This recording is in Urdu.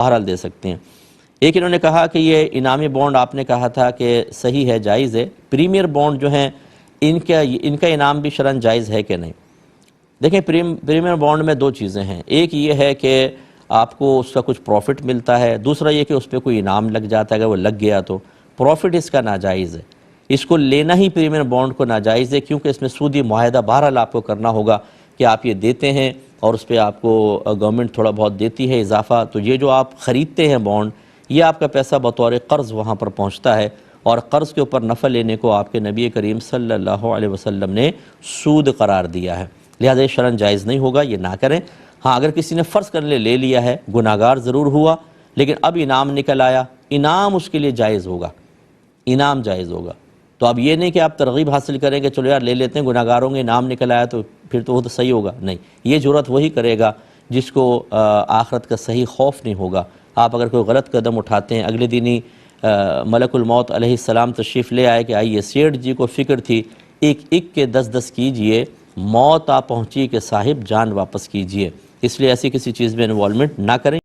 بہرحال دے سکتے ہیں۔ ایک انہوں نے کہا کہ یہ انعامی بانڈ آپ نے کہا تھا کہ صحیح ہے، جائز ہے، پریمیئر بانڈ جو ہیں ان کا انعام بھی شرعاً جائز ہے کہ نہیں؟ دیکھیں پریمیئر بانڈ میں دو چیزیں ہیں، ایک یہ ہے کہ آپ کو اس کا کچھ پروفٹ ملتا ہے، دوسرا یہ کہ اس پہ کوئی انعام لگ جاتا ہے، اگر وہ لگ گیا تو پروفٹ اس کا ناجائز ہے، اس کو لینا ہی پریمیئر بانڈ کو ناجائز ہے، کیونکہ اس میں سودی معاہدہ بہرحال آپ کو کرنا ہوگا کہ آپ یہ دیتے ہیں اور اس پہ آپ کو گورنمنٹ تھوڑا بہت دیتی ہے اضافہ، تو یہ جو آپ خریدتے ہیں بانڈ، یہ آپ کا پیسہ بطور قرض وہاں پر پہنچتا ہے، اور قرض کے اوپر نفع لینے کو آپ کے نبی کریم صلی اللہ علیہ وسلم نے سود قرار دیا ہے، لہذا یہ شرعاً جائز نہیں ہوگا، یہ نہ کریں۔ ہاں اگر کسی نے فرض کر لے لیا ہے، گناہگار ضرور ہوا، لیکن اب انعام نکل آیا، انعام اس کے لیے جائز ہوگا، انعام جائز ہوگا۔ تو اب یہ نہیں کہ آپ ترغیب حاصل کریں کہ چلو یار لے لیتے ہیں، گناہگار ہوں گے، انعام نکل آیا تو پھر تو وہ تو صحیح ہوگا، نہیں، یہ جرأت وہی کرے گا جس کو آخرت کا صحیح خوف نہیں ہوگا۔ آپ اگر کوئی غلط قدم اٹھاتے ہیں، اگلے دن ہی ملک الموت علیہ السلام تشریف لے آئے کہ آئیے سیٹھ جی کو فکر تھی، ایک ایک کے 10 کیجئے، موت آ پہنچی کہ صاحب جان واپس کیجئے، اس لیے ایسی کسی چیز میں انوالومنٹ نہ کریں۔